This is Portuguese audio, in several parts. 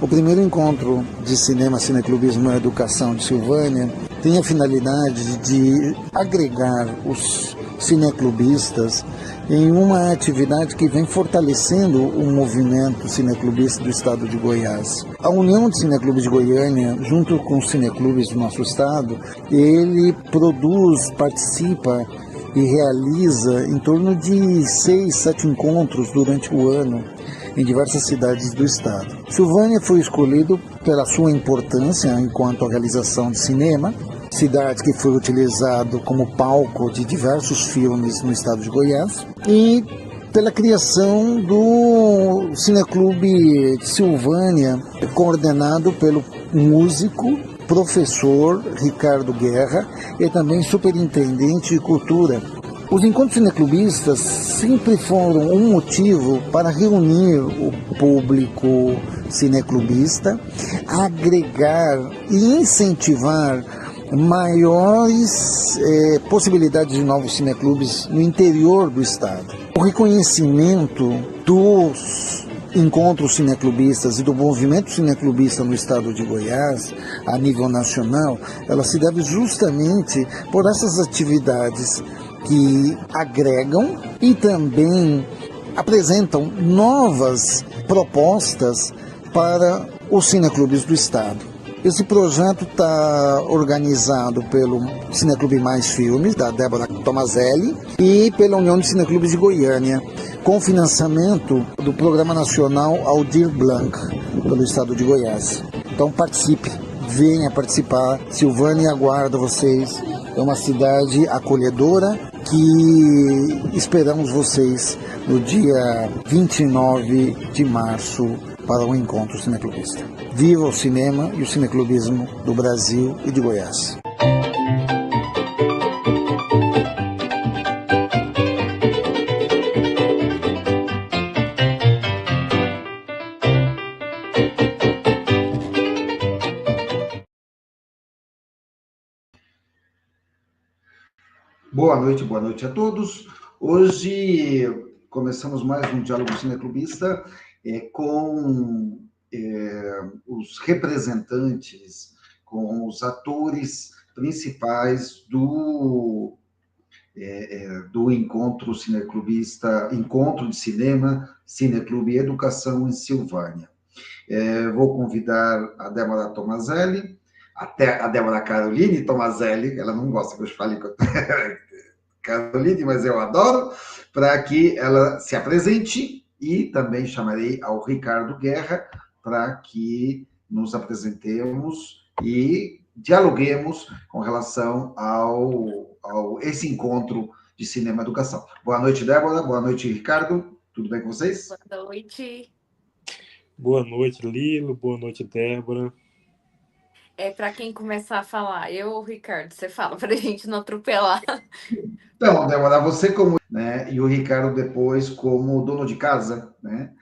O primeiro encontro de cinema, cineclubismo e educação de Silvânia tem a finalidade de agregar os cineclubistas em uma atividade que vem fortalecendo o movimento cineclubista do estado de Goiás. A União de Cineclubes de Goiânia, junto com os cineclubes do nosso estado, ele produz, participa e realiza em torno de 6, 7 encontros durante o ano em diversas cidades do estado. Silvânia foi escolhido pela sua importância enquanto a realização de cinema, cidade que foi utilizado como palco de diversos filmes no estado de Goiás, e pela criação do Cineclube de Silvânia, coordenado pelo músico, professor Ricardo Guerra e também superintendente de cultura. Os encontros cineclubistas sempre foram um motivo para reunir o público cineclubista, agregar e incentivar maiores possibilidades de novos cineclubes no interior do estado. O reconhecimento dos encontros cineclubistas e do movimento cineclubista no estado de Goiás, a nível nacional, ela se deve justamente por essas atividades que agregam e também apresentam novas propostas para os cineclubes do estado. Esse projeto está organizado pelo Cineclube Mais Filmes, da Débora Tomazelli, e pela União de Cineclubes de Goiânia, com financiamento do Programa Nacional Aldir Blanc, pelo estado de Goiás. Então participe, venha participar. Silvânia aguarda vocês. É uma cidade acolhedora que esperamos vocês no dia 29 de março para o encontro cineclubista. Viva o cinema e o cineclubismo do Brasil e de Goiás. Boa noite a todos. Hoje começamos mais um Diálogo Cineclubista com os representantes, com os atores principais do encontro cineclubista, encontro de cinema, cineclube e educação em Silvânia. Vou convidar a Débora Tomazelli, até a Débora Caroline Tomazelli, ela não gosta que eu fale com Caroline, mas eu adoro, para que ela se apresente, e também chamarei ao Ricardo Guerra para que nos apresentemos e dialoguemos com relação ao esse encontro de cinema e educação. Boa noite, Débora. Boa noite, Ricardo. Tudo bem com vocês? Boa noite. Boa noite, Lilo. Boa noite, Débora. Para quem começar a falar, eu ou o Ricardo, você fala para a gente não atropelar. Então, Débora, você como, né, e o Ricardo depois como dono de casa, né?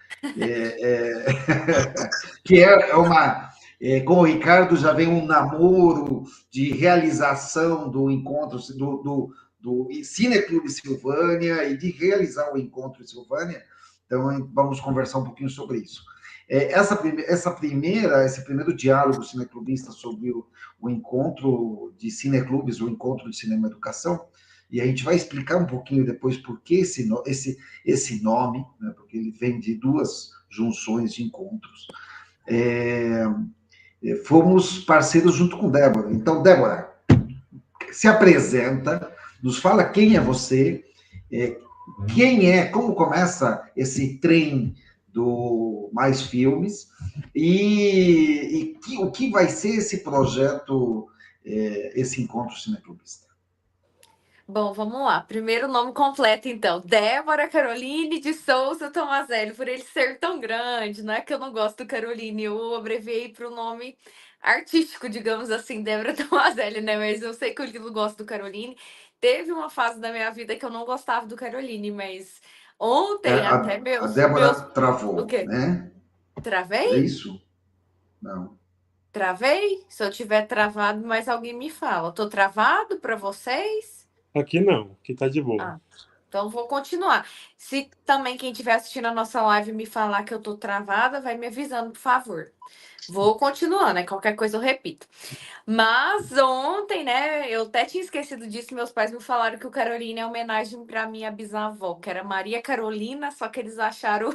Que é uma... com o Ricardo já vem um namoro de realização do encontro do Cineclube Silvânia e de realizar o encontro em Silvânia. Então, vamos conversar um pouquinho sobre isso. Esse primeiro diálogo cineclubista sobre o encontro de cineclubes, o encontro de cinema e educação, e a gente vai explicar um pouquinho depois por que esse nome, né, porque ele vem de duas junções de encontros. Fomos parceiros junto com Débora. Então, Débora, se apresenta, nos fala quem é você, como começa esse trem do Mais Filmes, e o que vai ser esse projeto, esse encontro cineclubista. Bom, vamos lá. Primeiro nome completo, então. Débora Caroline de Souza Tomazelli. Por ele ser tão grande, não é que eu não gosto do Caroline, eu abreviei para o nome artístico, digamos assim, Débora Tomazelli, né? Mas eu sei que o Lilo gosta do Caroline. Teve uma fase da minha vida que eu não gostava do Caroline, mas ontem até A Débora travou, o quê? né? Travei? É isso? Não. Travei? Se eu tiver travado, mais alguém me fala. Tô travado para vocês? Aqui não, aqui tá de boa. Então, vou continuar. Se também quem estiver assistindo a nossa live me falar que eu tô travada, vai me avisando, por favor. Vou continuar, né? Qualquer coisa eu repito. Mas ontem, né, eu até tinha esquecido disso, meus pais me falaram que o Carolina é homenagem para minha bisavó, que era Maria Carolina, só que eles acharam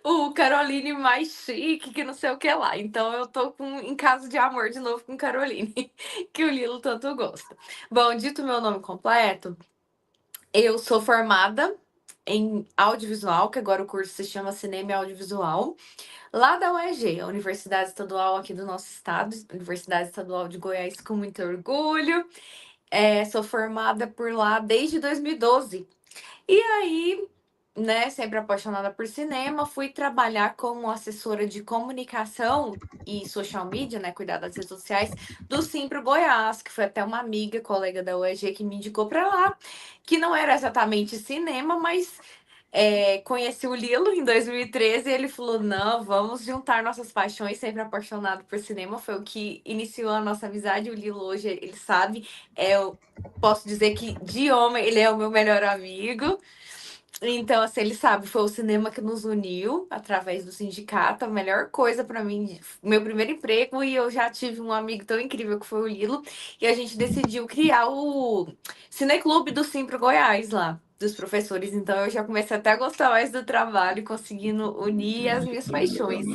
o Caroline mais chique, que não sei o que lá. Então eu tô em caso de amor de novo com Caroline, que o Lilo tanto gosta. Bom, dito meu nome completo, eu sou formada em audiovisual, que agora o curso se chama Cinema e Audiovisual, lá da UEG, a Universidade Estadual aqui do nosso estado, Universidade Estadual de Goiás, com muito orgulho. Sou formada por lá desde 2012. E aí, né, sempre apaixonada por cinema, fui trabalhar como assessora de comunicação e social media, né, cuidar das redes sociais do Simpro Goiás, que foi até uma amiga, colega da UEG, que me indicou para lá, que não era exatamente cinema, mas conheci o Lilo em 2013 e ele falou: não, vamos juntar nossas paixões, sempre apaixonado por cinema. Foi o que iniciou a nossa amizade. O Lilo hoje, ele sabe, eu posso dizer que de homem ele é o meu melhor amigo. Então, assim, ele sabe, foi o cinema que nos uniu através do sindicato, a melhor coisa pra mim, meu primeiro emprego, e eu já tive um amigo tão incrível que foi o Lilo, e a gente decidiu criar o Cineclube do Simpro Goiás lá, dos professores. Então, eu já comecei até a gostar mais do trabalho, conseguindo unir as minhas paixões.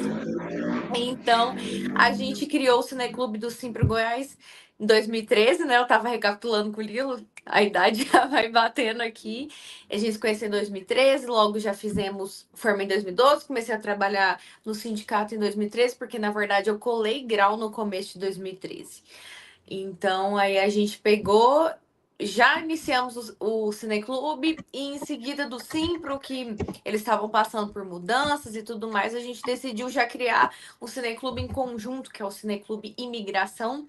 Então, a gente criou o Cineclube do Simpro Goiás em 2013, né? Eu tava recapitulando com o Lilo, a idade já vai batendo aqui. A gente se conheceu em 2013, logo já fizemos, formei em 2012, comecei a trabalhar no sindicato em 2013, porque na verdade eu colei grau no começo de 2013. Então, aí a gente pegou, já iniciamos o Cineclube e em seguida do Simpro, que eles estavam passando por mudanças e tudo mais, a gente decidiu já criar o Cineclube em conjunto, que é o Cineclube Imigração,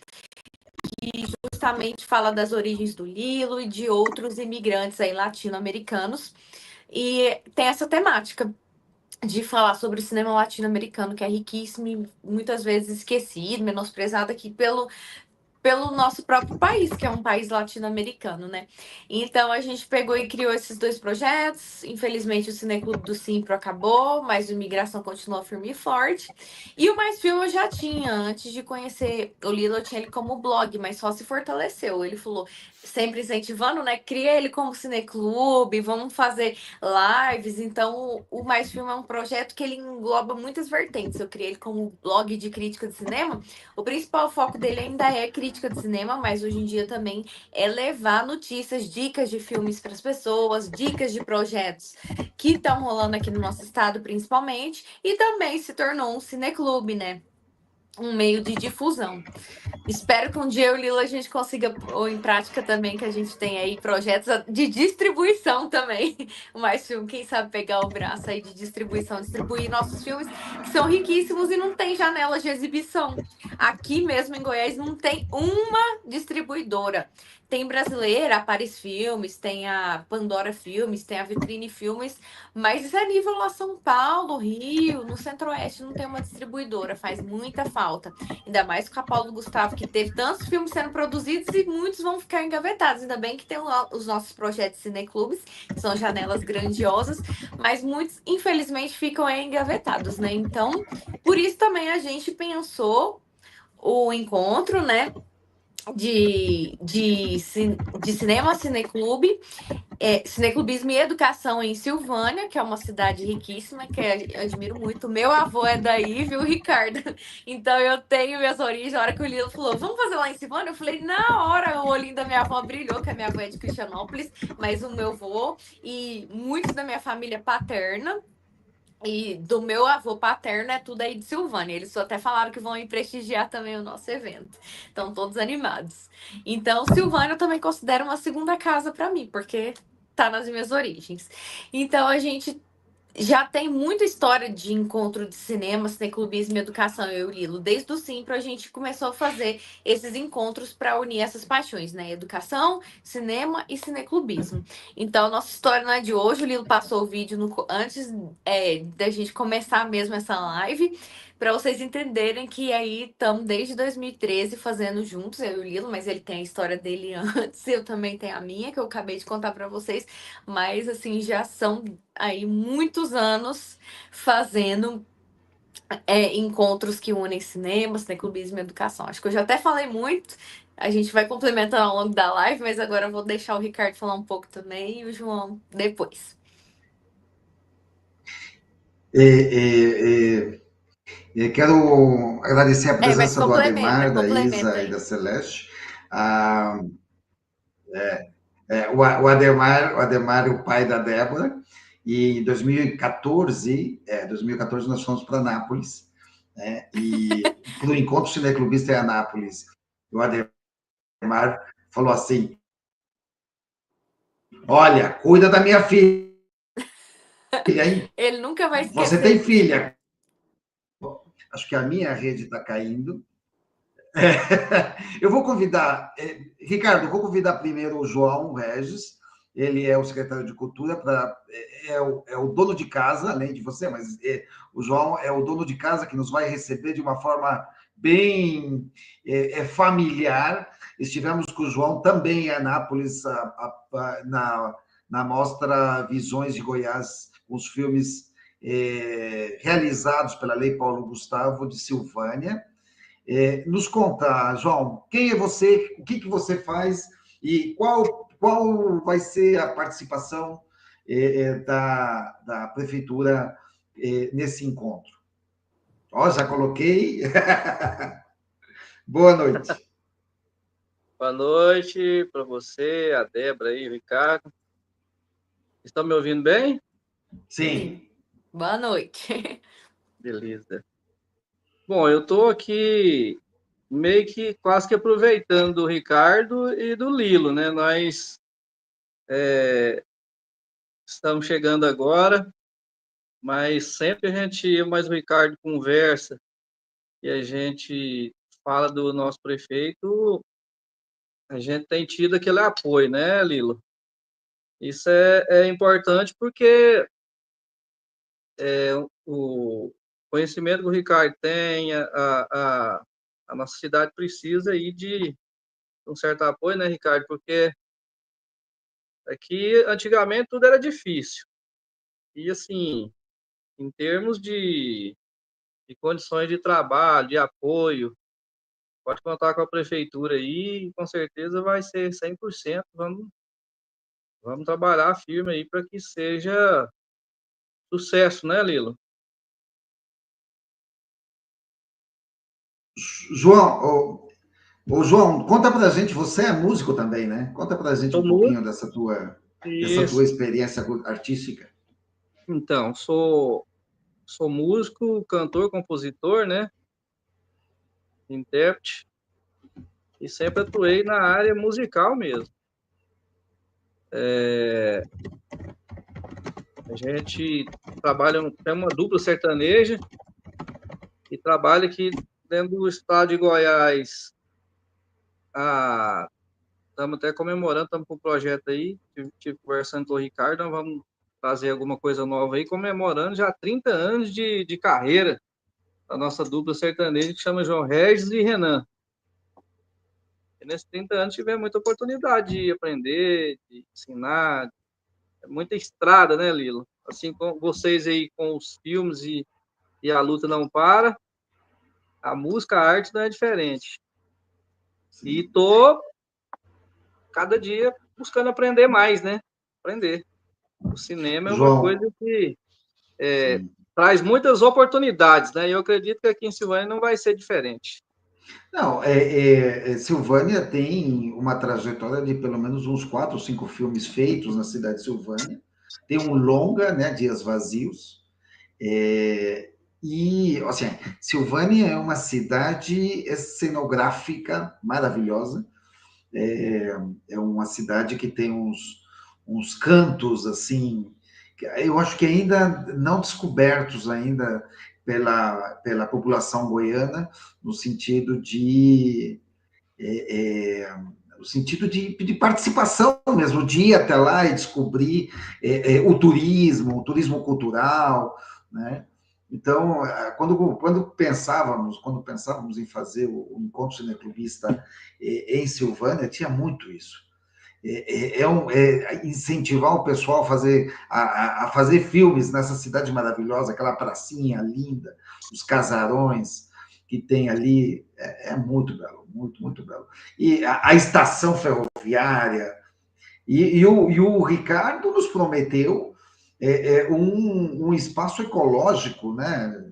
que justamente fala das origens do Lilo e de outros imigrantes aí latino-americanos. E tem essa temática de falar sobre o cinema latino-americano, que é riquíssimo e muitas vezes esquecido, menosprezado aqui pelo nosso próprio país, que é um país latino-americano, né? Então a gente pegou e criou esses dois projetos. Infelizmente o Cineclube do Simpro acabou, mas o Imigração continuou firme e forte. E o Mais Filme eu já tinha, antes de conhecer o Lilo, eu tinha ele como blog, mas só se fortaleceu. Ele falou, sempre incentivando, né? Cria ele como Cineclube, vamos fazer lives. Então o Mais Filme é um projeto que ele engloba muitas vertentes. Eu criei ele como blog de crítica de cinema. O principal foco dele ainda é crítica de cinema, mas hoje em dia também é levar notícias, dicas de filmes para as pessoas, dicas de projetos que estão rolando aqui no nosso estado, principalmente, e também se tornou um cineclube, né? Um meio de difusão. Espero que um dia eu e o Lila a gente consiga pôr em prática também, que a gente tem aí projetos de distribuição também. Mais filme, quem sabe pegar o braço aí de distribuição, distribuir nossos filmes, que são riquíssimos e não tem janelas de exibição. Aqui mesmo em Goiás não tem uma distribuidora. Tem brasileira, a Paris Filmes, tem a Pandora Filmes, tem a Vitrine Filmes, mas isso é nível lá São Paulo, Rio, no Centro-Oeste não tem uma distribuidora, faz muita falta. Ainda mais com a Paulo Gustavo, que teve tantos filmes sendo produzidos e muitos vão ficar engavetados. Ainda bem que tem os nossos projetos cineclubes, que são janelas grandiosas, mas muitos, infelizmente, ficam engavetados, né? Então, por isso também a gente pensou o encontro, né? De cinema, cineclube, cineclubismo e educação em Silvânia, que é uma cidade riquíssima, que eu admiro muito. Meu avô é daí, viu, Ricardo? Então eu tenho minhas origens. A hora que o Lilo falou, vamos fazer lá em Silvânia? Eu falei, na hora, o olhinho da minha avó brilhou, que a minha avó é de Cristianópolis, mas o meu avô e muitos da minha família paterna e do meu avô paterno é tudo aí de Silvânia. Eles até falaram que vão ir prestigiar também o nosso evento. Estão todos animados. Então, Silvânia eu também considero uma segunda casa para mim, porque tá nas minhas origens. Então, a gente já tem muita história de encontro de cinema, cineclubismo e educação, eu e o Lilo. Desde o Simpro, a gente começou a fazer esses encontros para unir essas paixões, né? Educação, cinema e cineclubismo. Então, nossa história não é de hoje. O Lilo passou o vídeo antes da gente começar mesmo essa live, para vocês entenderem que aí estamos desde 2013 fazendo juntos, eu e o Lilo, mas ele tem a história dele antes, eu também tenho a minha, que eu acabei de contar para vocês, mas assim, já são aí muitos anos fazendo encontros que unem cinema, cineclubismo e educação. Acho que eu já até falei muito, a gente vai complementando ao longo da live, mas agora eu vou deixar o Ricardo falar um pouco também e o João depois. Quero agradecer a Mas presença do complementa, Ademar, da complementa Isa e aí. da Celeste. Ah, o Ademar é o pai da Débora, e em 2014 nós fomos para Nápoles, né? E para o Encontro Cineclubista em Anápolis, o Ademar falou assim: olha, cuida da minha filha, hein? Ele nunca vai Você tem esquecer disso. filha? Acho que a minha rede está caindo. Eu vou convidar, Ricardo, eu vou convidar primeiro o João Regis, ele é o secretário de Cultura, é o dono de casa, além de você, mas o João é o dono de casa que nos vai receber de uma forma bem familiar. Estivemos com o João também em Anápolis, na mostra Visões de Goiás, com os filmes realizados pela Lei Paulo Gustavo de Silvânia. Nos conta, João, quem é você, o que você faz e qual vai ser a participação da prefeitura nesse encontro. Já coloquei. Boa noite. Boa noite para você, a Débora e o Ricardo. Estão me ouvindo bem? Sim. Boa noite. Beleza. Bom, eu estou aqui meio que quase que aproveitando do Ricardo e do Lilo, né? Nós estamos chegando agora, mas sempre eu mais o Ricardo conversa e a gente fala do nosso prefeito, a gente tem tido aquele apoio, né, Lilo? Isso é importante porque o conhecimento que o Ricardo tem, a nossa cidade precisa aí de um certo apoio, né, Ricardo? Porque aqui, antigamente, tudo era difícil. E, assim, em termos de condições de trabalho, de apoio, pode contar com a prefeitura aí, e com certeza vai ser 100%. Vamos trabalhar firme aí para que seja sucesso, né, Lilo? João, conta pra gente, você é músico também, né? Conta pra gente um pouquinho dessa tua experiência artística. Então, sou músico, cantor, compositor, né? Intérprete. E sempre atuei na área musical mesmo. A gente tem uma dupla sertaneja e trabalha aqui dentro do estado de Goiás. Estamos até comemorando, estamos com um projeto aí, estive conversando com o Ricardo, nós vamos fazer alguma coisa nova aí, comemorando já 30 anos de carreira da nossa dupla sertaneja, que chama João Regis e Renan. E nesses 30 anos tivemos muita oportunidade de aprender, de ensinar, muita estrada, né, Lilo? Assim como vocês aí com os filmes e a luta não para, a música, a arte não é diferente. Sim. E tô cada dia buscando aprender mais, né? Aprender. O cinema é uma coisa que traz muitas oportunidades, né? E eu acredito que aqui em Silvânia não vai ser diferente. Não, Silvânia tem uma trajetória de pelo menos uns 4 ou 5 filmes feitos na cidade de Silvânia. Tem um longa, né, Dias Vazios. E, assim, Silvânia é uma cidade cenográfica maravilhosa. É uma cidade que tem uns cantos, assim, eu acho que ainda não descobertos ainda pela população goiana, no sentido de participação mesmo, de ir até lá e descobrir o turismo cultural, né? Então, quando pensávamos em fazer o encontro cineclubista em Silvânia, tinha muito isso. Incentivar o pessoal a fazer filmes nessa cidade maravilhosa, aquela pracinha linda, os casarões que tem ali, muito belo, muito, muito belo. E a estação ferroviária, e o Ricardo nos prometeu um espaço ecológico, né,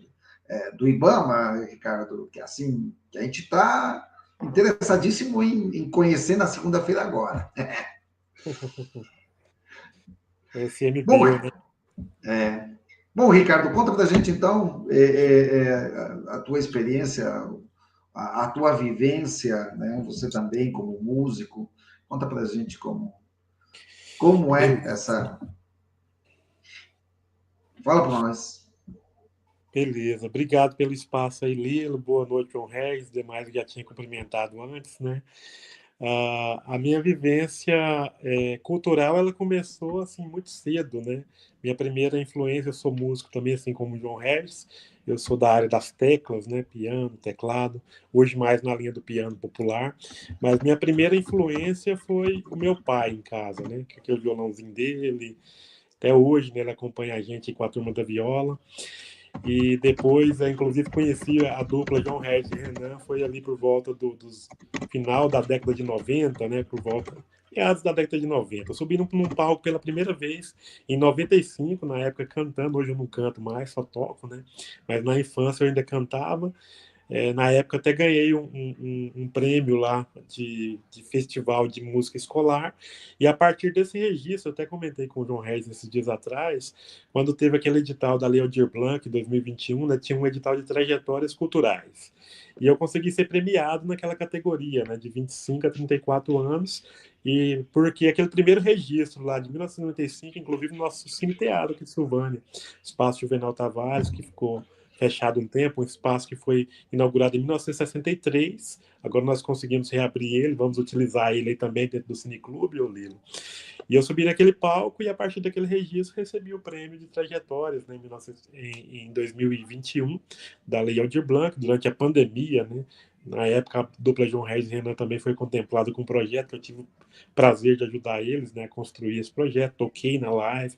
do IBAMA, Ricardo, que assim, que a gente está interessadíssimo em conhecer na segunda-feira agora. Bom, SMBio, né? bom, Ricardo, conta para a gente então a tua experiência, a tua vivência, né? Você também como músico, conta para a gente como é essa. Fala para nós. Beleza, obrigado pelo espaço aí, Lilo. Boa noite, João Regis, demais que já tinha cumprimentado antes, né? A minha vivência cultural, ela começou assim muito cedo, né? Minha primeira influência, eu sou músico também, assim como o João Regis. Eu sou da área das teclas, né? Piano, teclado. Hoje mais na linha do piano popular. Mas minha primeira influência foi o meu pai em casa, né? Que aquele violãozinho dele. Até hoje, né? Ele acompanha a gente com a turma da viola. E depois, inclusive, conheci a dupla João Regis e Renan, foi ali por volta dos final da década de 90, né? Por volta, meados da década de 90. Eu subi num palco pela primeira vez em 95, na época cantando, hoje eu não canto mais, só toco, né? Mas na infância eu ainda cantava. Na época até ganhei um prêmio lá de festival de música escolar, e a partir desse registro, eu até comentei com o João Reis esses dias atrás, quando teve aquele edital da Lei Aldir Blanc 2021, né, tinha um edital de trajetórias culturais, e eu consegui ser premiado naquela categoria, né, de 25 a 34 anos, e porque aquele primeiro registro lá de 1995, inclusive no nosso Cine Teatro aqui de Silvânia, Espaço Juvenal Tavares, que ficou fechado um tempo, um espaço que foi inaugurado em 1963. Agora nós conseguimos reabrir ele, vamos utilizar ele aí também dentro do Cineclube, ô Lilo. E eu subi naquele palco e a partir daquele registro recebi o prêmio de trajetórias, né, em 2021, da Lei Aldir Blanc, durante a pandemia, né? Na época, a dupla João Regis e Renan também foi contemplado com um projeto que eu tive o prazer de ajudar eles, né, a construir esse projeto, toquei na live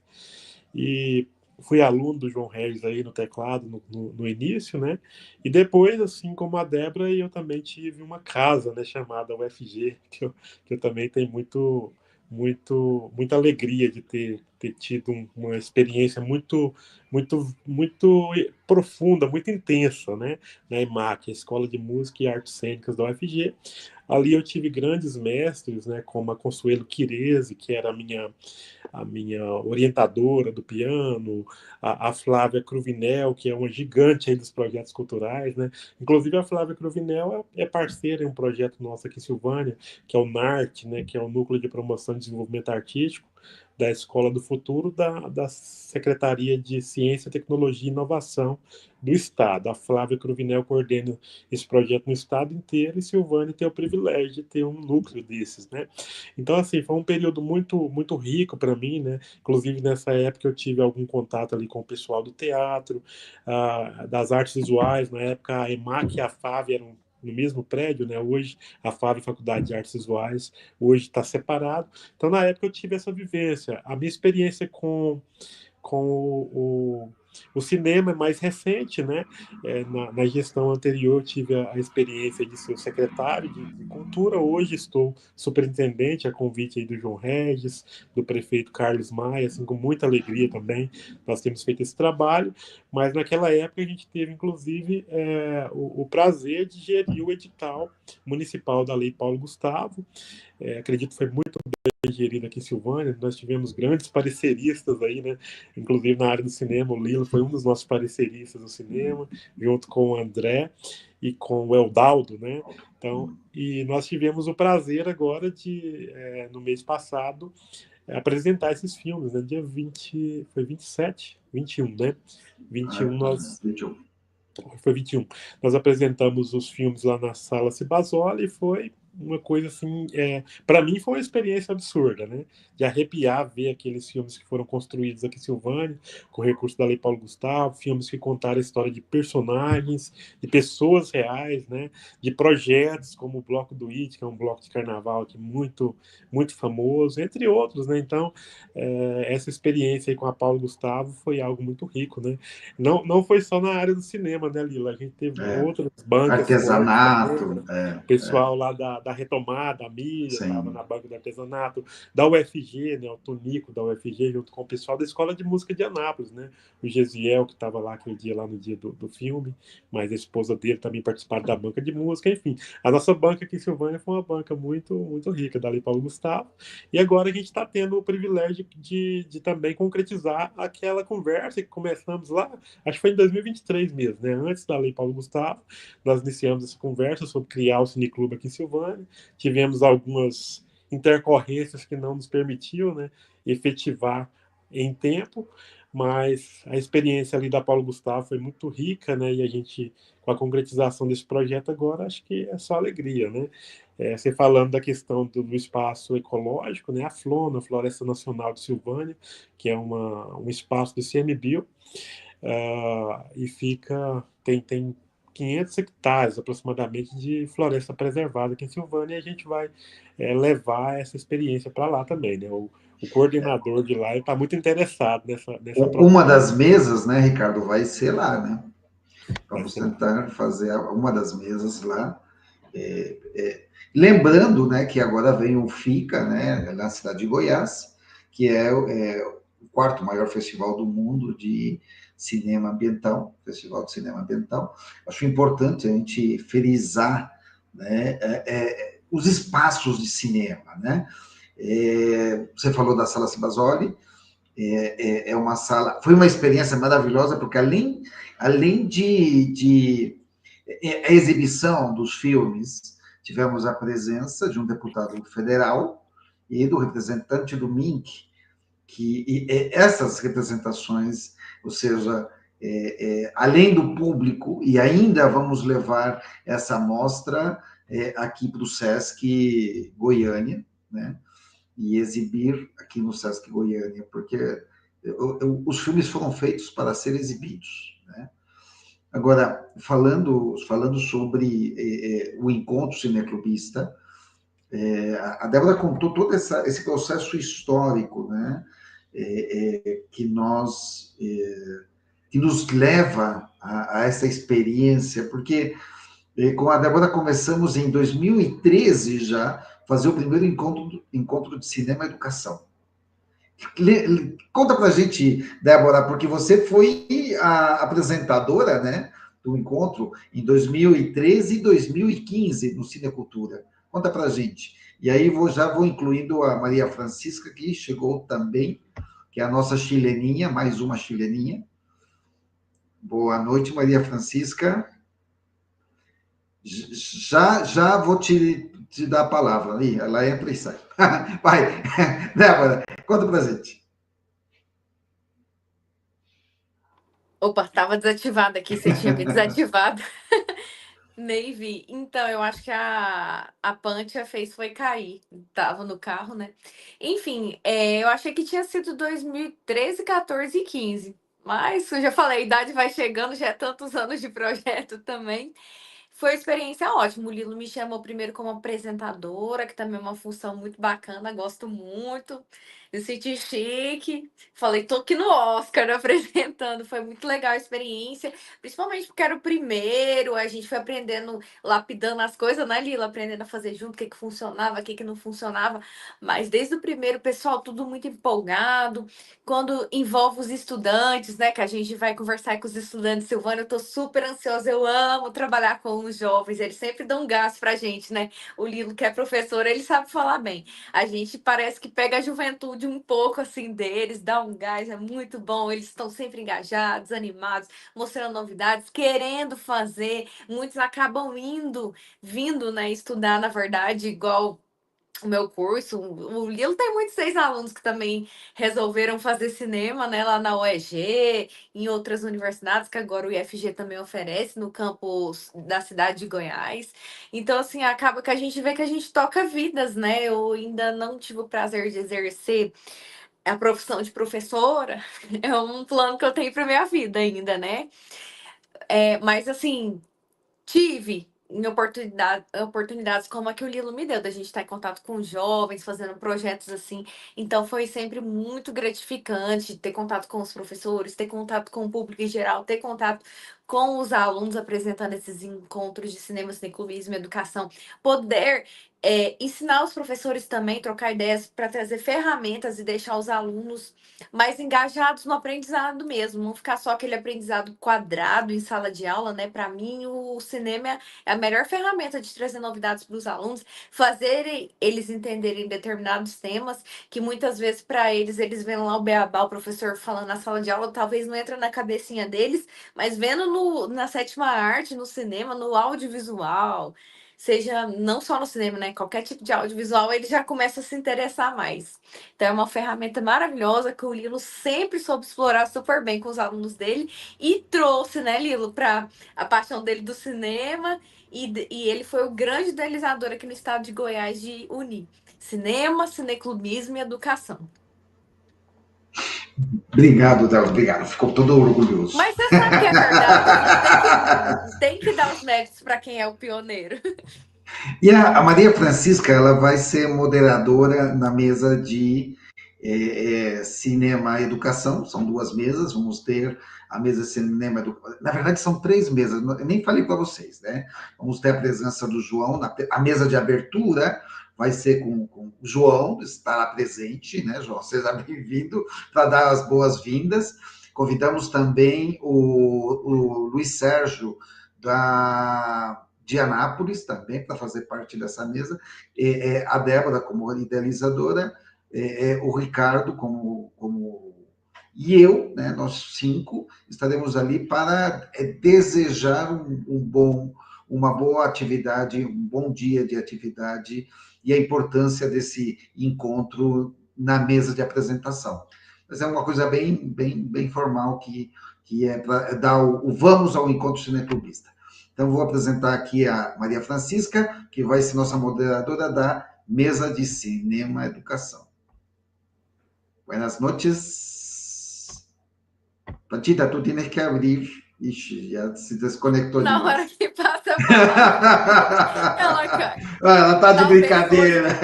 e fui aluno do João Regis aí no teclado no início, né? E depois, assim como a Débora, eu também tive uma casa, né, chamada UFG, que eu também tenho muita alegria de ter tido uma experiência muito profunda, muito intensa, né? Na EMAC, a Escola de Música e Artes Cênicas da UFG. Ali eu tive grandes mestres, né, como a Consuelo Quirese, que era a minha orientadora do piano, a Flávia Cruvinel, que é uma gigante aí dos projetos culturais, né? Inclusive a Flávia Cruvinel é parceira em um projeto nosso aqui em Silvânia, que é o NART, né, que é o Núcleo de Promoção e Desenvolvimento Artístico da Escola do Futuro da Secretaria de Ciência, Tecnologia e Inovação do Estado. A Flávia Cruvinel coordena esse projeto no Estado inteiro e Silvânia tem o privilégio de ter um núcleo desses, né? Então, assim, foi um período muito rico para mim, né? Inclusive, nessa época eu tive algum contato ali com o pessoal do teatro, das artes visuais. Na época, a EMAC e a FAV eram no mesmo prédio, né? Hoje a FAV, Faculdade de Artes Visuais, hoje está separado. Então, na época eu tive essa vivência. A minha experiência com o cinema é mais recente, né? Na gestão anterior eu tive a experiência de ser secretário de cultura, hoje estou superintendente, a convite aí do João Regis, do prefeito Carlos Maia, assim, com muita alegria também, nós temos feito esse trabalho, mas naquela época a gente teve, inclusive, o prazer de gerir o edital municipal da Lei Paulo Gustavo, acredito que foi muito bem gerido aqui em Silvânia, nós tivemos grandes pareceristas aí, né? Inclusive na área do cinema, o Lilo foi um dos nossos pareceristas no cinema, junto com o André e com o Eudaldo, né? Então, e nós tivemos o prazer agora de, no mês passado, apresentar esses filmes, né? Dia 20, foi 27? 21, né? 21 nós... 21. Foi 21. Nós apresentamos os filmes lá na Sala Cibasoli e foi uma coisa assim, para mim foi uma experiência absurda, né? De arrepiar ver aqueles filmes que foram construídos aqui em Silvânia, com recurso da Lei Paulo Gustavo, filmes que contaram a história de personagens, de pessoas reais, né? De projetos como o Bloco do It, que é um bloco de carnaval aqui muito famoso, entre outros, né? Então, essa experiência aí com a Paulo Gustavo foi algo muito rico, né? Não foi só na área do cinema, né, Lila? A gente teve É, outras bancas fortes também, artesanato, né? O pessoal lá da Retomada, a Miriam, estava sim. na banca do artesanato, da UFG, né? O Tonico da UFG, junto com o pessoal da Escola de Música de Anápolis, né? O Gesiel, que estava lá aquele dia, lá no dia do filme, mas a esposa dele também participaram da banca de música, enfim. A nossa banca aqui em Silvânia foi uma banca muito rica, da Lei Paulo Gustavo, e agora a gente está tendo o privilégio de também concretizar aquela conversa que começamos lá, acho que foi em 2023 mesmo, né? Antes da Lei Paulo Gustavo, nós iniciamos essa conversa sobre criar o Cineclube aqui em Silvânia, tivemos algumas intercorrências que não nos permitiu, né, efetivar em tempo, mas a experiência ali da Paulo Gustavo foi muito rica, né, e a gente, com a concretização desse projeto agora, acho que é só alegria, né. Você falando da questão do espaço ecológico, né, a FLONA, a Floresta Nacional de Silvânia, que é um espaço do ICMBio, e tem 500 hectares aproximadamente de floresta preservada aqui em Silvânia, e a gente vai levar essa experiência para lá também, né? O coordenador de lá está muito interessado nessa Uma proposta. das mesas, né, Ricardo, vai ser lá, né? Vai Vamos ser lá. tentar fazer uma das mesas lá. Lembrando, né, que agora vem o FICA, né, na cidade de Goiás, que é o quarto maior festival do mundo de cinema ambiental, Festival de Cinema Ambiental. Acho importante a gente frisar, né, os espaços de cinema, né? Você falou da Sala Cibasoli, é uma sala, foi uma experiência maravilhosa, porque além de a exibição dos filmes, tivemos a presença de um deputado federal e do representante do MINC, que essas representações, ou seja, além do público, e ainda vamos levar essa mostra aqui para o Sesc Goiânia, né? E exibir aqui no Sesc Goiânia, porque os filmes foram feitos para ser exibidos, né? Agora, falando sobre o encontro cineclubista, a Débora contou todo esse processo histórico, né? Que que nos leva a essa experiência, porque com a Débora começamos em 2013 já fazer o primeiro encontro de cinema e educação. Conta pra gente, Débora, porque você foi a apresentadora, né, do encontro em 2013 e 2015 no Cinecultura. Conta pra gente. E aí já vou incluindo a Maria Francisca, que chegou também, que é a nossa chileninha, mais uma chileninha. Boa noite, Maria Francisca. Já vou te dar a palavra ali, ela entra e sai. Vai, Débora, conta pra gente. Opa, estava desativada aqui, você tinha me desativado. Nem vi. Então, eu acho que a Pantia fez foi cair. Tava no carro, né? Enfim, eu achei que tinha sido 2013, 14 e 15. Mas, eu já falei, a idade vai chegando, já é tantos anos de projeto também. Foi uma experiência ótima. O Lilo me chamou primeiro como apresentadora, que também é uma função muito bacana, gosto muito. Me senti chique. Falei, tô aqui no Oscar apresentando. Foi muito legal a experiência, principalmente porque era o primeiro. A gente foi aprendendo, lapidando as coisas, né, Lila? Aprendendo a fazer junto, o que que funcionava, o que que não funcionava. Mas desde o primeiro, o pessoal tudo muito empolgado. Quando envolve os estudantes, né, que a gente vai conversar com os estudantes, Silvana, eu tô super ansiosa, eu amo trabalhar com os jovens, eles sempre dão gás pra gente, né? O Lilo, que é professor, ele sabe falar bem. A gente parece que pega a juventude um pouco assim deles, dá um gás, é muito bom, eles estão sempre engajados, animados, mostrando novidades, querendo fazer, muitos acabam vindo, né, estudar, na verdade, igual o meu curso. O Lilo tem muitos ex-alunos que também resolveram fazer cinema, né, lá na UEG, em outras universidades, que agora o IFG também oferece, no campus da cidade de Goiás. Então, assim, acaba que a gente vê que a gente toca vidas, né? Eu ainda não tive o prazer de exercer a profissão de professora, é um plano que eu tenho para minha vida ainda, né? Mas, assim, tive em oportunidades como a que o Lilo me deu, da gente estar em contato com jovens, fazendo projetos assim. Então foi sempre muito gratificante ter contato com os professores, ter contato com o público em geral, ter contato com os alunos apresentando esses encontros de cinema, cineclubismo, educação, poder ensinar os professores também, trocar ideias para trazer ferramentas e deixar os alunos mais engajados no aprendizado mesmo, não ficar só aquele aprendizado quadrado em sala de aula, né? Para mim, o cinema é a melhor ferramenta de trazer novidades para os alunos, fazer eles entenderem determinados temas que muitas vezes para eles vendo lá o beabá, o professor falando na sala de aula, talvez não entra na cabecinha deles, mas vendo na sétima arte, no cinema, no audiovisual, seja não só no cinema, né? Qualquer tipo de audiovisual, ele já começa a se interessar mais. Então, é uma ferramenta maravilhosa que o Lilo sempre soube explorar super bem com os alunos dele e trouxe, né, Lilo, para a paixão dele do cinema. E ele foi o grande idealizador aqui no estado de Goiás de unir cinema, cineclubismo e educação. Obrigado, Del, obrigado. Ficou todo orgulhoso. Mas você sabe que é verdade, a gente tem que dar os méritos para quem é o pioneiro. E a Maria Francisca, ela vai ser moderadora na mesa de cinema e educação. São 2 mesas, vamos ter a mesa de cinema e educação. Na verdade, são 3 mesas, eu nem falei para vocês, né? Vamos ter a presença do João, a mesa de abertura vai ser com o João, estará presente, né, João? Seja bem-vindo para dar as boas-vindas. Convidamos também o Luiz Sérgio, de Anápolis, também, para fazer parte dessa mesa, a Débora como idealizadora, o Ricardo e eu, né, nós 5, estaremos ali para desejar uma boa atividade, um bom dia de atividade e a importância desse encontro na mesa de apresentação. Mas é uma coisa bem formal que é para dar o vamos ao encontro cineclubista. Então, vou apresentar aqui a Maria Francisca, que vai ser nossa moderadora da mesa de cinema e educação. Buenas noches. Platita, tú tienes que abrir. Ixi, já se desconectou de nós. Na hora que passa a palavra, ela cai. Ela tá de brincadeira.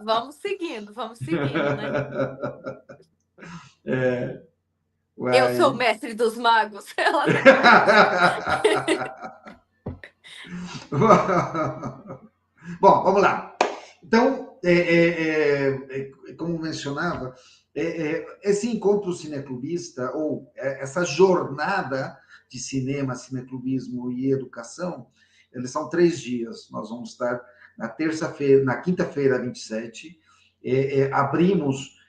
Vamos seguindo, né? Eu sou o mestre dos magos. Bom, vamos lá. Então, como mencionava, esse encontro cineclubista, ou essa jornada de cinema, cineclubismo e educação, eles são 3 dias. Nós vamos estar na quinta-feira, 27, abrimos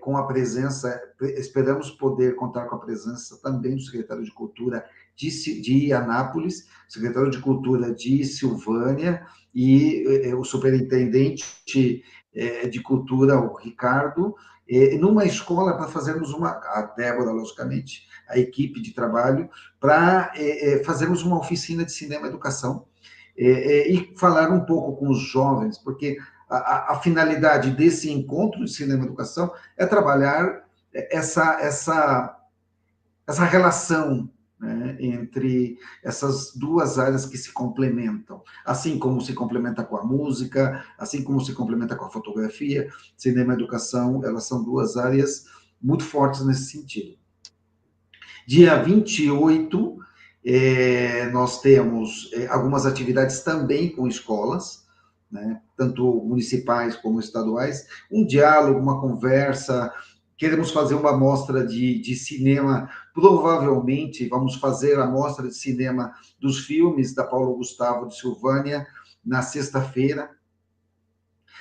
com a presença, esperamos poder contar com a presença também do secretário de Cultura de Anápolis, secretário de Cultura de Silvânia e o superintendente de Cultura, o Ricardo, numa escola para fazermos a Débora, logicamente, a equipe de trabalho, para fazermos uma oficina de cinema e educação e falar um pouco com os jovens, porque a finalidade desse encontro de cinema e educação é trabalhar essa relação, né, entre essas 2 áreas que se complementam, assim como se complementa com a música, assim como se complementa com a fotografia, cinema e educação, elas são 2 áreas muito fortes nesse sentido. Dia 28, nós temos algumas atividades também com escolas, né, tanto municipais como estaduais, um diálogo, uma conversa. Queremos fazer uma mostra de cinema, provavelmente vamos fazer a mostra de cinema dos filmes da Paulo Gustavo de Silvânia na sexta-feira.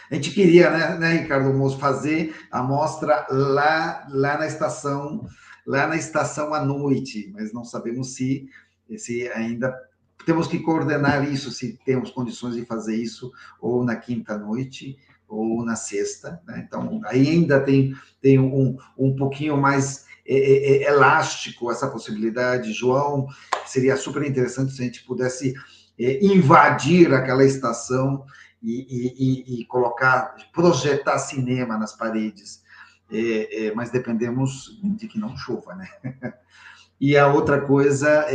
A gente queria, né, Ricardo Moço, fazer a mostra lá na estação à noite, mas não sabemos se ainda temos que coordenar isso, se temos condições de fazer isso, ou na quinta-noite, ou na sexta, né? Então, aí ainda tem um pouquinho mais elástico essa possibilidade. João, seria super interessante se a gente pudesse invadir aquela estação e projetar cinema nas paredes, mas dependemos de que não chova, né? E a outra coisa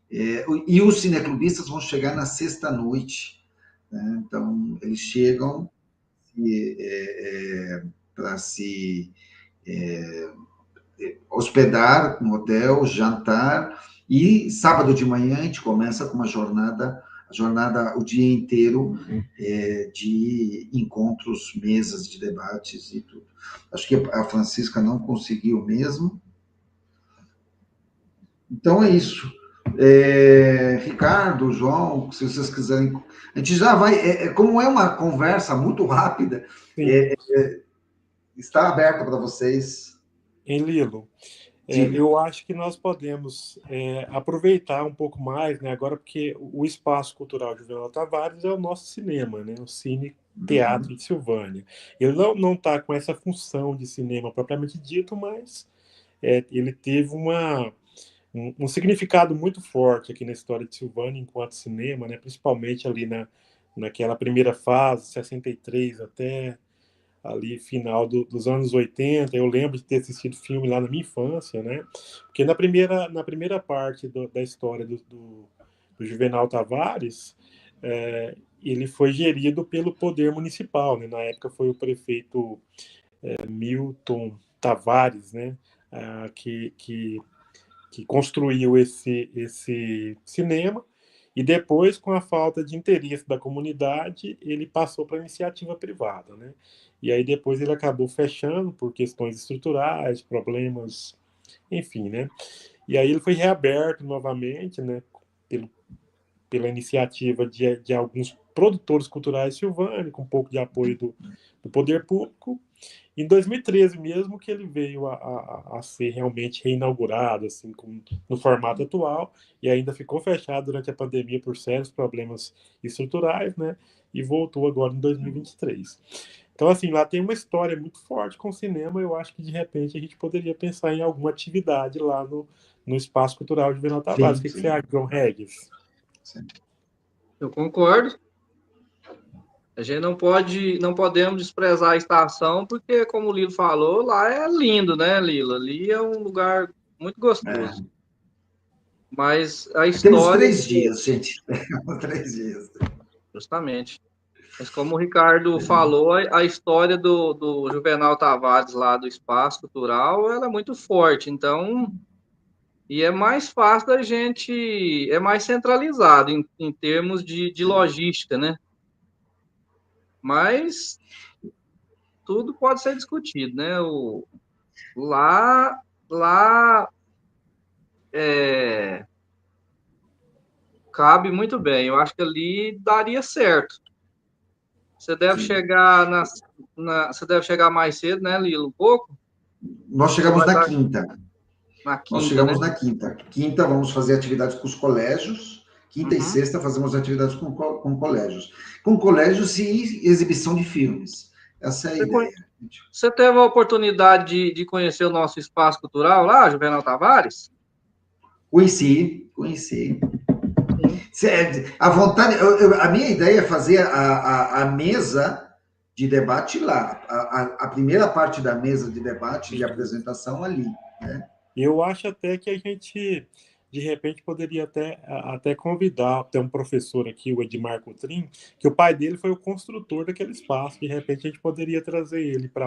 e os cineclubistas vão chegar na sexta-noite, né? Então, eles chegam para se hospedar no hotel, jantar, e sábado de manhã a gente começa com uma jornada o dia inteiro de encontros, mesas de debates e tudo. Acho que a Francisca não conseguiu mesmo. Então é isso. Ricardo, João, se vocês quiserem, a gente já vai. Como é uma conversa muito rápida, está aberto para vocês. Em Lilo, eu acho que nós podemos aproveitar um pouco mais, né, agora, porque o Espaço Cultural Juvenal Tavares é o nosso cinema, né, o Cine Teatro de Silvânia. Ele não está com essa função de cinema propriamente dito, mas ele teve um significado muito forte aqui na história de Silvânia enquanto cinema, né, principalmente ali naquela primeira fase, 63 até ali final dos anos 80. Eu lembro de ter assistido filme lá na minha infância, né? Porque na primeira parte da história do Juvenal Tavares, ele foi gerido pelo poder municipal, né? Na época foi o prefeito Milton Tavares, né? Que construiu esse cinema. E depois, com a falta de interesse da comunidade, ele passou para a iniciativa privada, né? E aí depois ele acabou fechando por questões estruturais, problemas, enfim, né? E aí ele foi reaberto novamente, né? Pela iniciativa de alguns produtores culturais silvânicos, com um pouco de apoio do poder público. Em 2013 mesmo que ele veio a ser realmente reinaugurado, assim, no formato atual, e ainda ficou fechado durante a pandemia por sérios problemas estruturais, né? E voltou agora em 2023. Então, assim, lá tem uma história muito forte com o cinema. Eu acho que, de repente, a gente poderia pensar em alguma atividade lá no Espaço Cultural de Juvenal Tavares. O que você acha, João Regis? Sim. Eu concordo. A gente não podemos desprezar a estação, porque, como o Lilo falou, lá é lindo, né, Lilo? Ali é um lugar muito gostoso. Mas a história... Temos 3 dias, gente. 3 dias. Justamente. Mas como o Ricardo falou, a história do Juvenal Tavares lá do Espaço Cultural, ela é muito forte. Então, e é mais fácil da gente... É mais centralizado em termos de logística, né? Mas tudo pode ser discutido, né? Lá cabe muito bem. Eu acho que ali daria certo. Você deve chegar você deve chegar mais cedo, né, Lilo? Um pouco? Nós chegamos na quinta. Nós chegamos, né? Na quinta. Quinta vamos fazer atividades com os colégios. Quinta e sexta fazemos atividades com colégios. Com colégios e exibição de filmes. Essa é a ideia. Você teve a oportunidade de conhecer o nosso espaço cultural lá, Juvenal Tavares? Conheci. A vontade, a minha ideia é fazer a mesa de debate lá, a primeira parte da mesa de debate, de apresentação ali, né? Eu acho até que a gente, de repente, poderia até convidar, tem um professor aqui, o Edmar Coutrin, que o pai dele foi o construtor daquele espaço. De repente, a gente poderia trazer ele para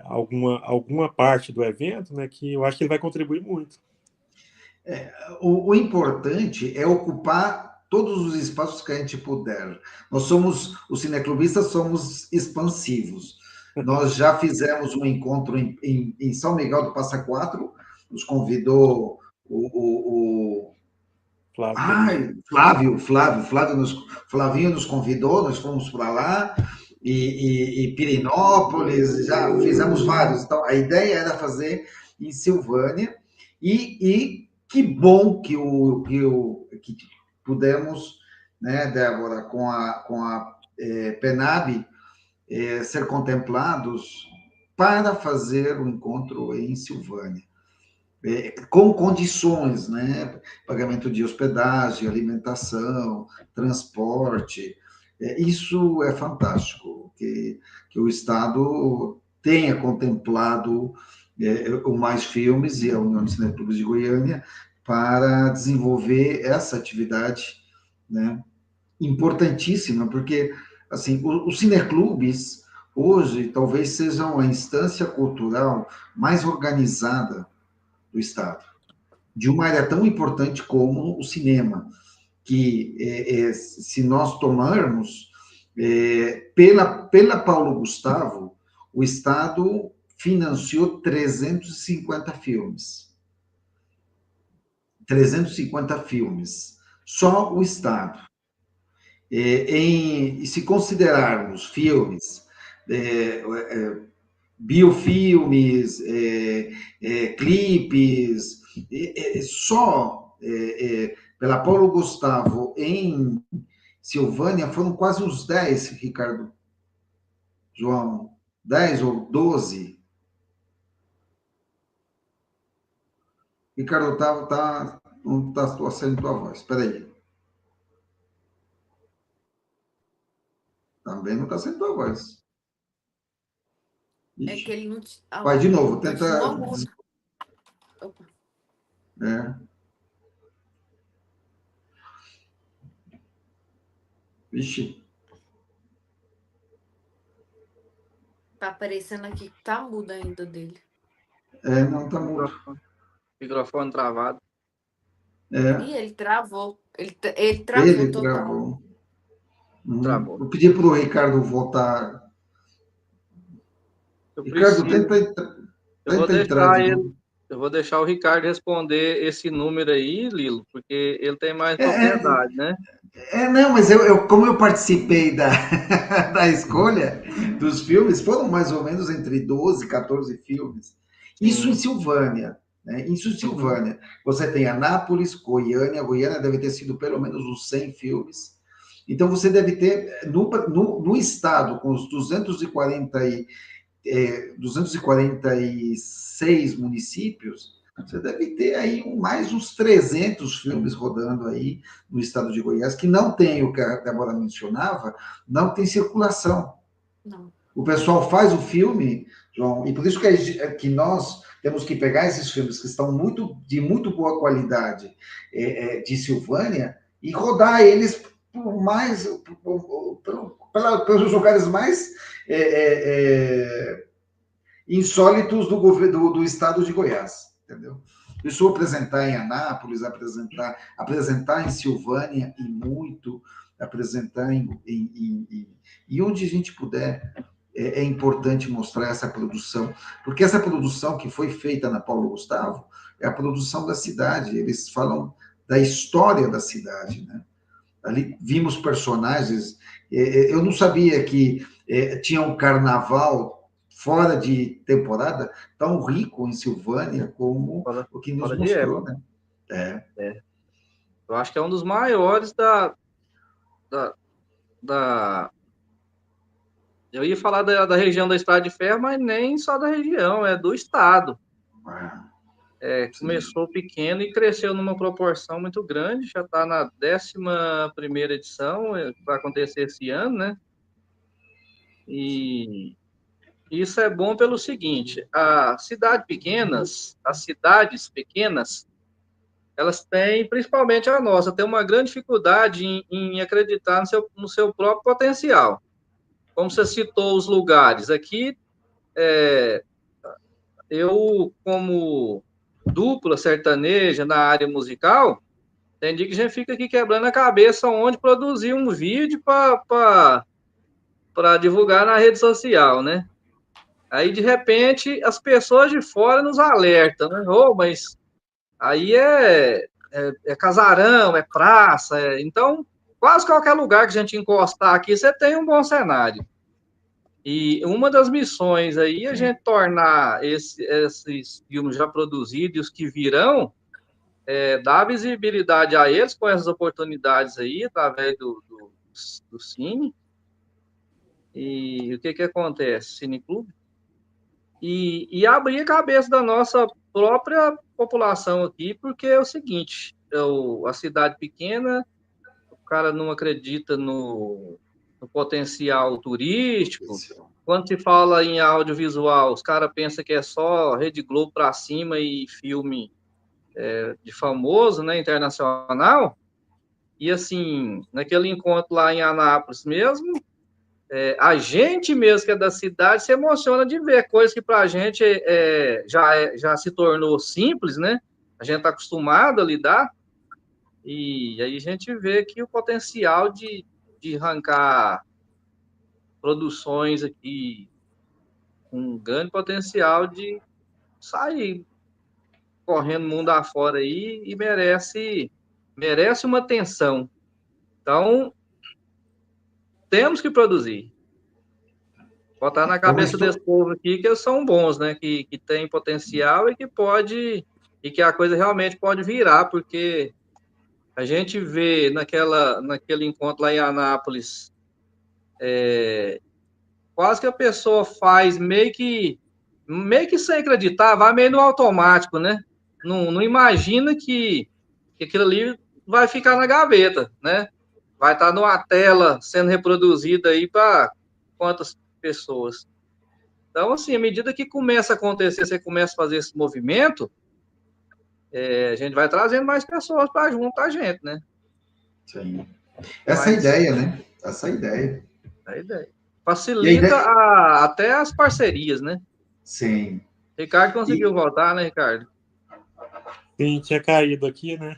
alguma parte do evento, né? Que eu acho que ele vai contribuir muito. O importante é ocupar todos os espaços que a gente puder. Os cineclubistas somos expansivos. Nós já fizemos um encontro em São Miguel do Passa Quatro, nos convidou o Flavinho nos convidou, nós fomos para lá, e Pirinópolis, já fizemos vários. Então, a ideia era fazer em Silvânia, e Que bom que pudemos, né, Débora, com a PENAB, ser contemplados para fazer o encontro em Silvânia, com condições, né, pagamento de hospedagem, alimentação, transporte. Isso é fantástico, que o Estado tenha contemplado o Mais Filmes e a União de Cineclubes de Goiânia para desenvolver essa atividade, né, importantíssima, porque assim, os cineclubes hoje talvez sejam a instância cultural mais organizada do Estado, de uma área tão importante como o cinema, que se nós tomarmos pela Paulo Gustavo, o Estado financiou 350 filmes. 350 filmes. Só o Estado. E se considerarmos filmes, biofilmes, clipes, só pela Paulo Gustavo em Silvânia foram quase uns 10, Ricardo, João, 10 ou 12. Ricardo, não está saindo tua voz, espera aí. Também não está saindo tua voz. É que ele não... Vai de novo, tenta... Opa. Vixe. Tá aparecendo aqui que tá mudo ainda dele. Não tá mudo. Microfone travado. Ih, ele travou. Ele travou. Ele travou. Travou. Vou pedir para o Ricardo voltar. Ricardo, tenta entrar. Eu vou deixar o Ricardo responder esse número aí, Lilo, porque ele tem mais propriedade, né? Não, mas como eu participei da escolha dos filmes, foram mais ou menos entre 12 e 14 filmes. Isso em Silvânia. Né? Isso em Silvânia. Você tem Anápolis, Goiânia. Goiânia deve ter sido pelo menos uns 100 filmes. Então, você deve ter, no estado, com os 246 municípios, você deve ter aí mais uns 300 filmes rodando aí no estado de Goiás, que não tem, o que a Débora mencionava, não tem circulação. Não. O pessoal faz o filme, João, e por isso que nós temos que pegar esses filmes que estão de muito boa qualidade de Silvânia e rodar eles pelos lugares mais insólitos do estado de Goiás, entendeu? Isso apresentar em Anápolis, apresentar em Silvânia e muito, apresentar e onde a gente puder, é importante mostrar essa produção, porque essa produção que foi feita na Paulo Gustavo é a produção da cidade, eles falam da história da cidade, né? Ali vimos personagens, eu não sabia que tinha um carnaval fora de temporada tão rico em Silvânia como o que nos mostrou, né? Eu acho que é um dos maiores eu ia falar da região da Estrada de Ferro, mas nem só da região, é do estado. Começou pequeno e cresceu numa proporção muito grande, já está na 11ª edição, vai acontecer esse ano, né? E isso é bom pelo seguinte, as cidades pequenas, elas têm, principalmente a nossa, tem uma grande dificuldade em acreditar no seu próprio potencial. Como você citou os lugares, aqui, eu, como dupla sertaneja na área musical, tem dia que a gente fica aqui quebrando a cabeça onde produzir um vídeo para divulgar na rede social, né? Aí, de repente, as pessoas de fora nos alertam, né? Mas aí é casarão, é praça, então, quase qualquer lugar que a gente encostar aqui, você tem um bom cenário. E uma das missões aí é a gente tornar esses filmes já produzidos e os que virão dar visibilidade a eles com essas oportunidades aí, através do Cine. E o que acontece? Cineclube. E abrir a cabeça da nossa própria população aqui, porque é o seguinte, a cidade pequena, o cara não acredita no potencial turístico. Quando se fala em audiovisual, os caras pensam que é só Rede Globo para cima e filme de famoso, né, internacional. E assim, naquele encontro lá em Anápolis mesmo, a gente mesmo que é da cidade se emociona de ver coisas que para a gente já se tornou simples, né? A gente está acostumado a lidar, e aí a gente vê que o potencial de arrancar produções aqui com um grande potencial de sair correndo mundo afora aí e merece uma atenção. Então, temos que produzir. Botar na cabeça desse povo aqui que eles são bons, né? Que tem potencial e que pode, e que a coisa realmente pode virar, porque a gente vê naquele encontro lá em Anápolis, quase que a pessoa faz meio que sem acreditar, vai meio no automático, né? Não imagina que aquilo ali vai ficar na gaveta, né? Vai estar numa tela sendo reproduzida aí para quantas pessoas. Então, assim, à medida que começa a acontecer, você começa a fazer esse movimento, a gente vai trazendo mais pessoas para junto a gente, né? Sim. Essa é a ideia, né? Essa é a ideia. É a ideia. Facilita até as parcerias, né? Sim. Ricardo conseguiu voltar, né, Ricardo? Sim, tinha caído aqui, né?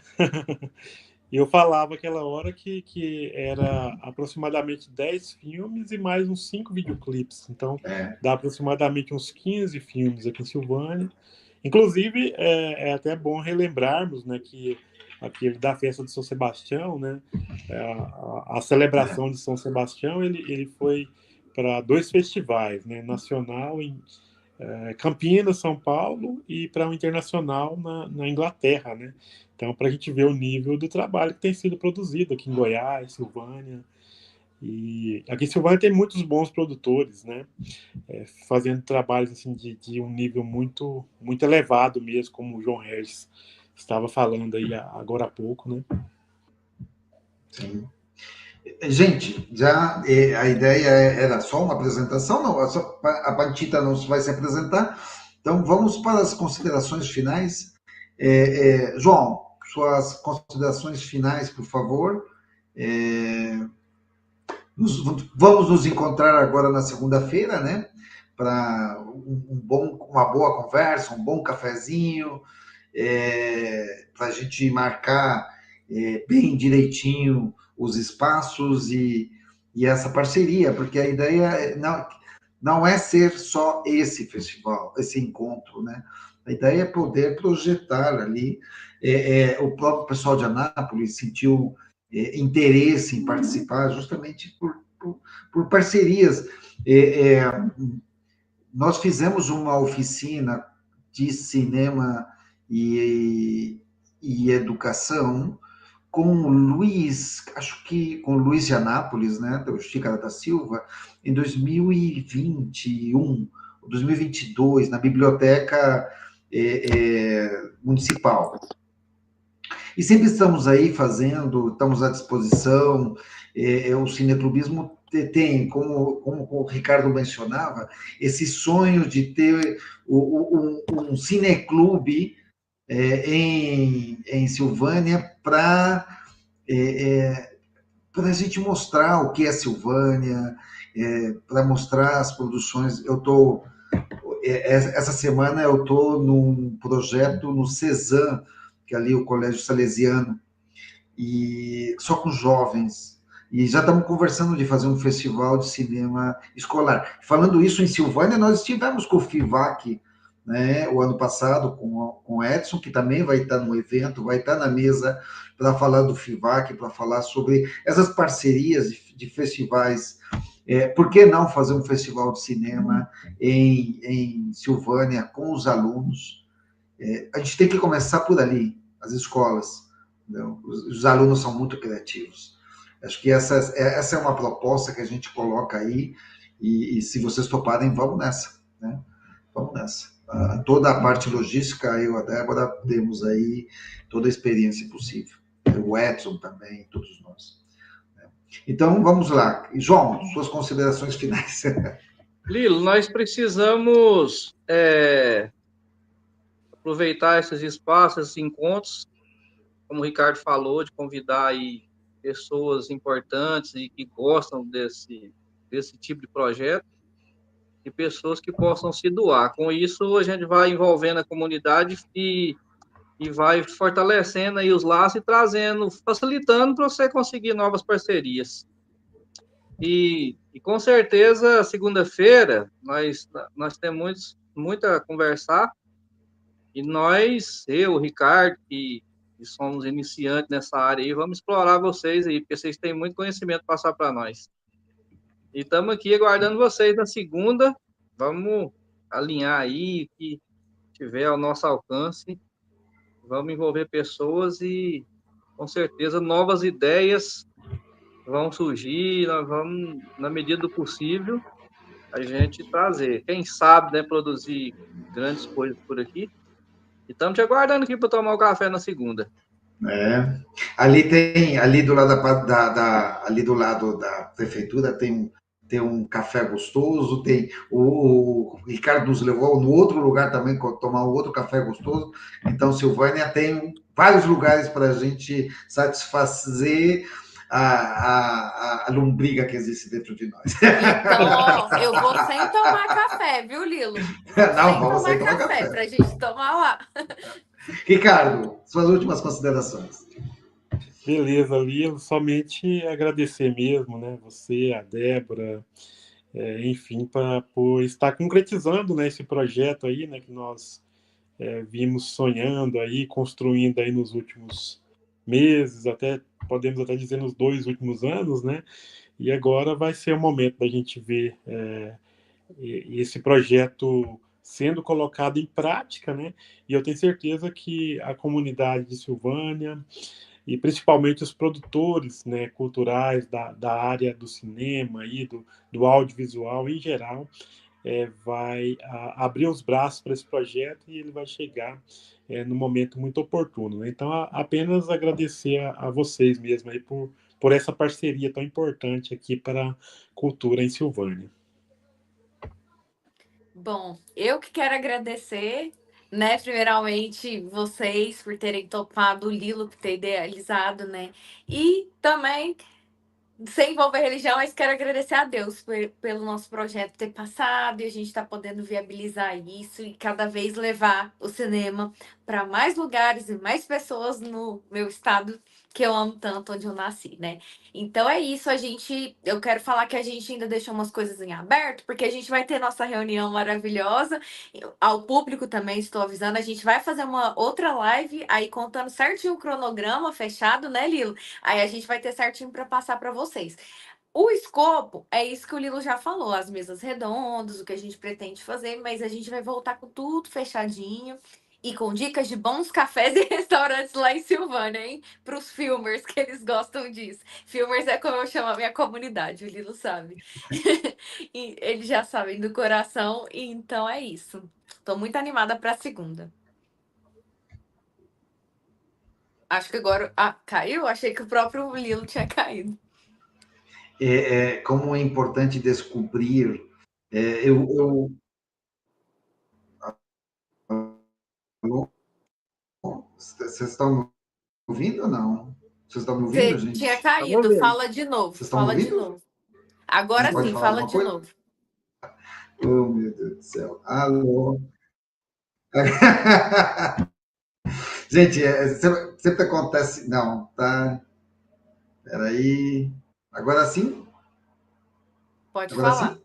E eu falava aquela hora que era aproximadamente 10 filmes e mais uns 5 videoclipes. Então, dá aproximadamente uns 15 filmes aqui em Silvânia. Inclusive, é até bom relembrarmos, né, que aquele da festa de São Sebastião, né, a celebração de São Sebastião, ele foi para 2 festivais, né, nacional em Campinas, São Paulo, e para um internacional na Inglaterra, né? Então, para a gente ver o nível do trabalho que tem sido produzido aqui em Goiás, Silvânia. E aqui em Silvânia tem muitos bons produtores, né? Fazendo trabalhos assim, de um nível muito, muito elevado mesmo, como o João Regis estava falando aí agora há pouco, né? Sim. Gente, já a ideia era só uma apresentação, não? A Pantita não vai se apresentar. Então, vamos para as considerações finais. João, suas considerações finais, por favor. Vamos nos encontrar agora na segunda-feira, né? Para uma boa conversa, um bom cafezinho, para a gente marcar bem direitinho os espaços e essa parceria, porque a ideia não é ser só esse festival, esse encontro, né? A ideia é poder projetar ali. O próprio pessoal de Anápolis sentiu interesse em participar justamente por parcerias. Nós fizemos uma oficina de cinema e educação com o Luiz, acho que com o Luiz de Anápolis, né, do Xícara da Silva, em 2021, 2022, na Biblioteca Municipal. E sempre estamos aí fazendo, estamos à disposição, o cineclubismo tem, como o Ricardo mencionava, esse sonho de ter um cineclube em Silvânia para a gente mostrar o que é Silvânia, para mostrar as produções. Essa semana eu estou num projeto no Cezam, que é ali o Colégio Salesiano, e só com jovens. E já estamos conversando de fazer um festival de cinema escolar. Falando isso, em Silvânia, nós estivemos com o FIVAC, né, o ano passado, com o Edson, que também vai estar no evento, vai estar na mesa para falar do FIVAC, para falar sobre essas parcerias de festivais. Por que não fazer um festival de cinema em Silvânia com os alunos? A gente tem que começar por ali. as escolas. Entendeu? Os alunos são muito criativos. Acho que essa é uma proposta que a gente coloca aí, e se vocês toparem, vamos nessa, né? Vamos nessa. Toda a parte logística, eu e a Débora temos aí toda a experiência possível. O Edson também, todos nós. Então, vamos lá. João, suas considerações finais. Lilo, nós precisamos aproveitar esses espaços, esses encontros, como o Ricardo falou, de convidar aí pessoas importantes e que gostam desse tipo de projeto, e pessoas que possam se doar. Com isso, a gente vai envolvendo a comunidade e vai fortalecendo aí os laços e trazendo, facilitando para você conseguir novas parcerias. E com certeza, segunda-feira, nós temos muito a conversar, e eu, o Ricardo, que somos iniciantes nessa área aí, vamos explorar vocês aí, porque vocês têm muito conhecimento para passar para nós. E estamos aqui aguardando vocês na segunda. Vamos alinhar aí o que tiver ao nosso alcance. Vamos envolver pessoas e, com certeza, novas ideias vão surgir. Nós vamos, na medida do possível, a gente trazer. Quem sabe, né, produzir grandes coisas por aqui. E estamos te aguardando aqui para tomar o café na segunda. Ali do lado da prefeitura tem um café gostoso, o Ricardo nos levou no outro lugar também tomar um outro café gostoso. Então, Silvânia tem vários lugares para a gente satisfazer a lombriga que existe dentro de nós. Então, ó, eu vou sem tomar café, viu, Lilo? Vamos sem tomar café. Para a gente tomar lá. Ricardo, suas últimas considerações. Beleza, Lilo, somente agradecer mesmo, né? Você, a Débora, enfim, por estar concretizando, né, esse projeto aí, né, que nós vimos sonhando aí, construindo aí nos últimos meses, podemos até dizer nos 2 últimos anos, né? E agora vai ser o momento da gente ver esse projeto sendo colocado em prática, né? E eu tenho certeza que a comunidade de Silvânia, e principalmente os produtores, né, culturais da área do cinema e do audiovisual em geral, vai abrir os braços para esse projeto, e ele vai chegar no momento muito oportuno, né? Então, apenas agradecer a vocês mesmo aí por essa parceria tão importante aqui para a cultura em Silvânia. Bom, eu que quero agradecer, né, primeiramente vocês por terem topado, o Lilo por ter idealizado, né, e também, sem envolver religião, mas quero agradecer a Deus pelo nosso projeto ter passado, e a gente está podendo viabilizar isso e cada vez levar o cinema para mais lugares e mais pessoas no meu estado, que eu amo tanto, onde eu nasci, né? Então é isso, eu quero falar que a gente ainda deixou umas coisas em aberto, porque a gente vai ter nossa reunião maravilhosa, ao público também estou avisando, a gente vai fazer uma outra live aí contando certinho o cronograma fechado, né, Lilo? Aí a gente vai ter certinho para passar para vocês. O escopo é isso que o Lilo já falou, as mesas redondas, o que a gente pretende fazer, mas a gente vai voltar com tudo fechadinho e com dicas de bons cafés e restaurantes lá em Silvânia, hein? Para os filmers, que eles gostam disso. Filmers é como eu chamo a minha comunidade, o Lilo sabe. E eles já sabem do coração, e então é isso. Estou muito animada para a segunda. Acho que agora... caiu? Achei que o próprio Lilo tinha caído. Como é importante descobrir... Vocês estão me ouvindo ou não? Vocês estão me ouvindo, gente? Tinha caído, fala de novo. Vocês estão me ouvindo? De novo. Agora sim, fala de novo. Oh, meu Deus do céu. Alô? Gente, sempre acontece... Não, tá... Peraí. Agora sim? Pode agora falar.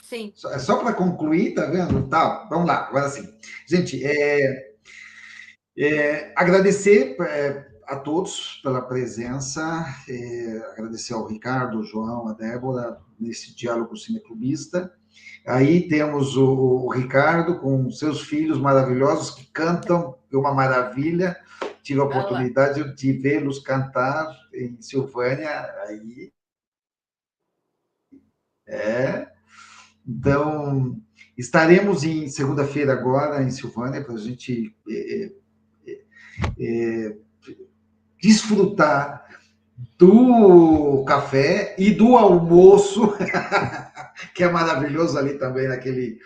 Sim. É só para concluir, tá vendo? Tá, vamos lá, agora sim. Gente, agradecer a todos pela presença, agradecer ao Ricardo, ao João, a Débora, nesse diálogo cineclubista. Aí temos o Ricardo com seus filhos maravilhosos que cantam, é uma maravilha. Tive a oportunidade de vê-los cantar em Silvânia. Aí então, estaremos em segunda-feira agora em Silvânia para a gente desfrutar do café e do almoço, que é maravilhoso ali também, naquele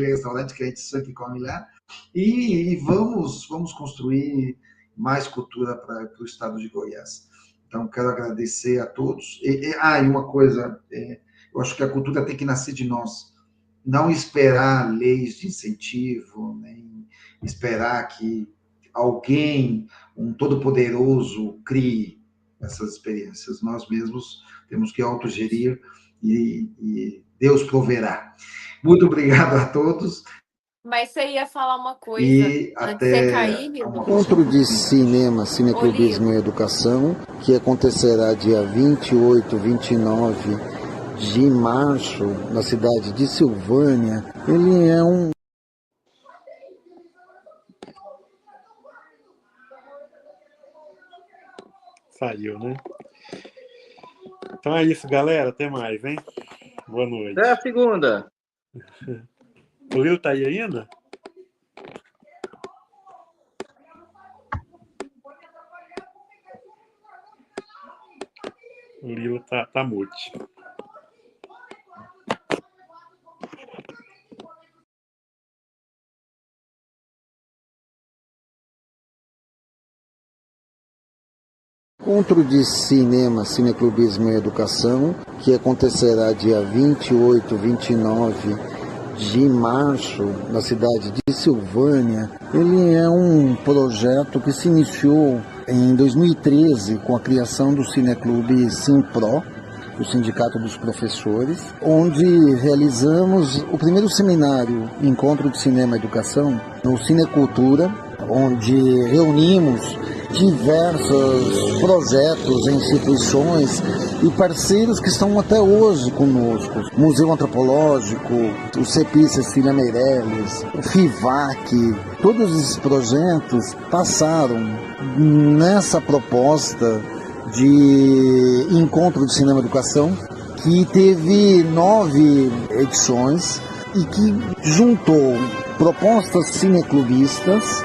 restaurante que a gente sempre come lá, e vamos construir mais cultura para o estado de Goiás. Então, quero agradecer a todos. E uma coisa, eu acho que a cultura tem que nascer de nós, não esperar leis de incentivo, nem esperar que alguém, um todo-poderoso, crie essas experiências. Nós mesmos temos que autogerir e Deus proverá. Muito obrigado a todos. Mas você ia falar uma coisa E antes de até você cair, Nildo? Encontro de cinema, cineclubismo e educação, que acontecerá dia 28, 29 de março, na cidade de Silvânia. Ele é um Saiu, né? Então é isso, galera. Até mais, hein? Boa noite. Até a segunda. O Lilo tá aí ainda? O Lilo tá mute. Encontro de cinema, cineclubismo e educação, que acontecerá dia 28, 29 de março, na cidade de Silvânia. Ele é um projeto que se iniciou em 2013 com a criação do Cineclube Simpro, o Sindicato dos Professores, onde realizamos o primeiro seminário Encontro de Cinema e Educação no Cinecultura, onde reunimos diversos projetos, instituições e parceiros que estão até hoje conosco. Museu Antropológico, o CEPI Cecília Meirelles, o FIVAC, todos esses projetos passaram nessa proposta de Encontro de Cinema e Educação, que teve 9 edições e que juntou propostas cineclubistas,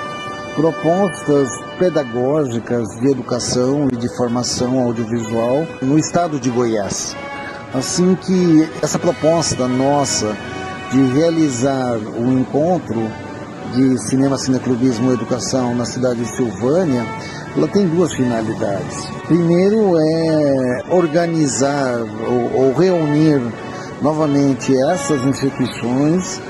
propostas pedagógicas de educação e de formação audiovisual no estado de Goiás. Assim que essa proposta nossa de realizar o encontro de cinema, cineclubismo e educação na cidade de Silvânia, ela tem 2 finalidades. Primeiro é organizar ou reunir novamente essas instituições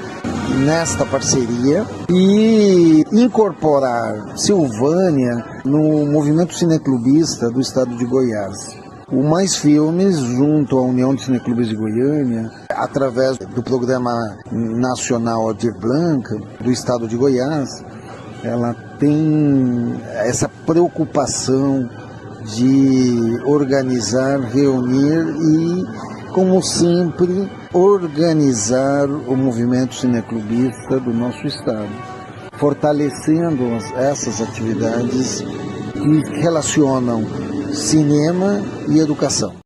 nesta parceria e incorporar Silvânia no movimento cineclubista do estado de Goiás. O Mais Filmes, junto à União de Cineclubes de Goiânia, através do Programa Nacional Aldir Blanc do estado de Goiás, ela tem essa preocupação de organizar, reunir e, como sempre, organizar o movimento cineclubista do nosso estado, fortalecendo essas atividades que relacionam cinema e educação.